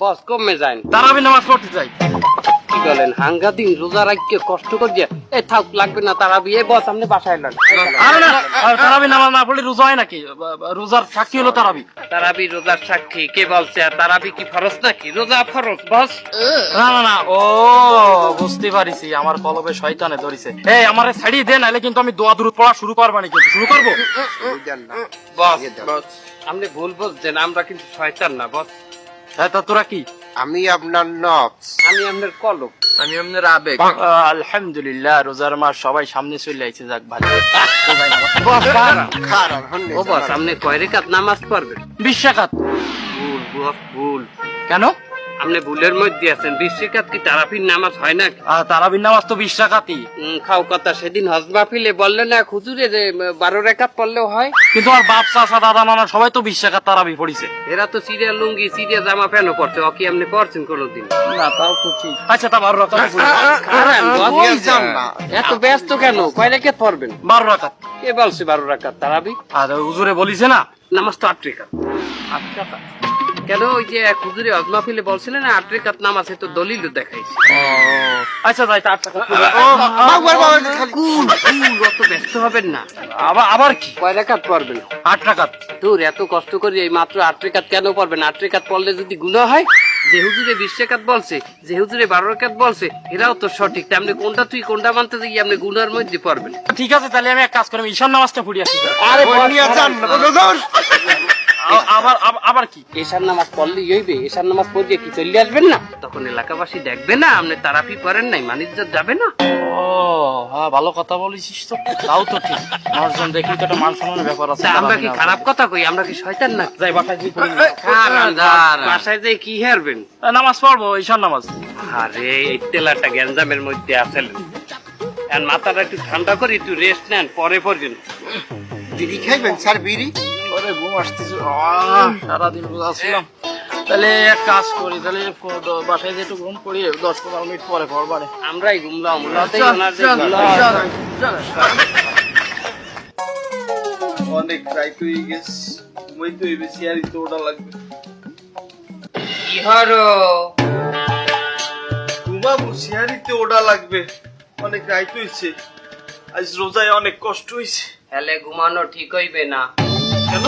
বস কমে যান, তারাবি নামাজ পড়তে যাই। কি বলেন হাঙ্গা দিন রোজা রাখিয়ে কষ্ট করিয়া এই থাক লাগবে না তারাবি। এই বস আপনি বাসায় এলেন। আরে না, তারাবি নামাজ না পড়লে রোজা হয় নাকি? রোজার সাক্ষী হলো তারাবি। তারাবি রোজার সাক্ষী কে বলছে? আর তারাবি কি ফরজ নাকি? রোজা ফরজ বস। না না না, ও বুঝতে পারিছি, আমার কলবে শয়তানে ধরিছে। এই আমারে ছাড়িয়ে দে, নাহলে কিন্তু আমি দোয়া দুরূদ পড়া শুরু করবো না। কিন্তু শুরু করবো বস। বস আপনি ভুল বলছেন, আমরা কিন্তু শয়তান না বস। হ্যাঁ, তা তোরা কি? আমি আপনার নফস, আমি আপনার কলব। আমি আপনার আবেগ। আলহামদুলিল্লাহ, রোজার মাস সবাই সামনে চলে আইছে, যাক ভালো। বস খারাপ ও বস আপনি কয় রেখাত নামাজ পড়বেন? 20 রাকাত। ভুল বস ভুল। কেন? আপনি ভুলের মধ্যে আছেন। 20 রেখাত কি তারাবির নামাজ হয় না? তারাবির নামাজ তো 20 রাকাতই। খাও কথা সেদিন হজ মাহফিলে বললেন না হুজুরে যে 12 রেখাত পড়লেও হয়। কিন্তু আর বাপ চাচা দাদা নানা সবাই তো 20 রাকাত তারাবি পড়িছে। এরা তো সিরিয়া লুঙ্গি সিরিয়া জামা প্যান্ট পড়ছে, ও কি আপনি পড়ছেন কোনোদিন? না, তাও তো ঠিক। আচ্ছা, তা 12 রাকাত। খারাপ বস। কই যান না? এত ব্যস্ত কেন? কয় রেখাত পড়বেন? 12 রাকাত। কে বলছে 12 রাকাত তারাবি? আর হুজুরে বলিছে না? নামাজ তো 8 রেখাত। 8 রাকাত। কেন ওই যে এক হুজুরে হজ মাহফিলে বলছিলেন না 8 রেখাত নামাজ, তো দলিল দেখাইছে। আচ্ছা যাই, তা 8 রাকাত। অত ব্যস্ত হবেন না। আবার কি? কয় রেখাত পড়বেন? 8 রাকাত। দূর এত কষ্ট করে এই মাত্র 8 রেখাত কেন পড়বেন? 8 রেখাত পড়লে যদি গুনাহ হয়, যে হুজুরে 20 রেখাত বলছে, যে হুজুরে 12 রেখাত বলছে, এরাও তো সঠিক। আপনি কোনটা তুই কোনটা মানতে যাই আপনি গুনার মধ্যে পড়বেন। ঠিক আছে, তাহলে আমি এক কাজ করি, ঈশান নামাজটা পড়ি আসি। আরে আবার কি? এশার নামাজ পড়লেই হইবে? এশার নামাজ পড়লে কি চলে আসবেন না? তখন এলাকাবাসী দেখবে না আপনি তারাপি পড়েন নাই, মানিজ্জত যাবে না। ও হ্যাঁ, ভালো কথা বলেছিস তো। তাও তো ঠিক, মানুষজন দেখলি তো একটা মান সম্মানের ব্যাপার আছে। তা আমরা কি খারাপ কথা কই? আমরা কি শয়তান না? যাই বাসায় গিয়ে পড়ি। বাসায় যে কি হারবেন? নামাজ পড়বো, ঈশান নামাজ। আরে এই তেলাটা গ্যাঞ্জামের মধ্যে আছেন, আর মাথাটা একটু ঠান্ডা করে একটু রেস্ট নেন, পরে পড়বেন। বিড়ি খাইবেন স্যার? বিড়ি? ওরে ঘুম আসতেছে, সারাদিন রোজা ছিলাম। তাহলে এক কাজ করি, তাহলে বাসায় যে একটু ঘুম পড়ি, 10-15 মিনিট পরে পড়বারে। আমরাই ঘুমলাম। অনেক রাইট হয়ে গেছে, ঘুমাইতে হইবে, সিয়ারি তো ওটা লাগবে। কি হলো? ঘুমাবো, সিয়ারিতে ওটা লাগবে, অনেক রাইট হয়েছে। আজ রোজায় অনেক কষ্ট হয়েছে। হেলে ঘুমানো ঠিক হইবে না। কেন?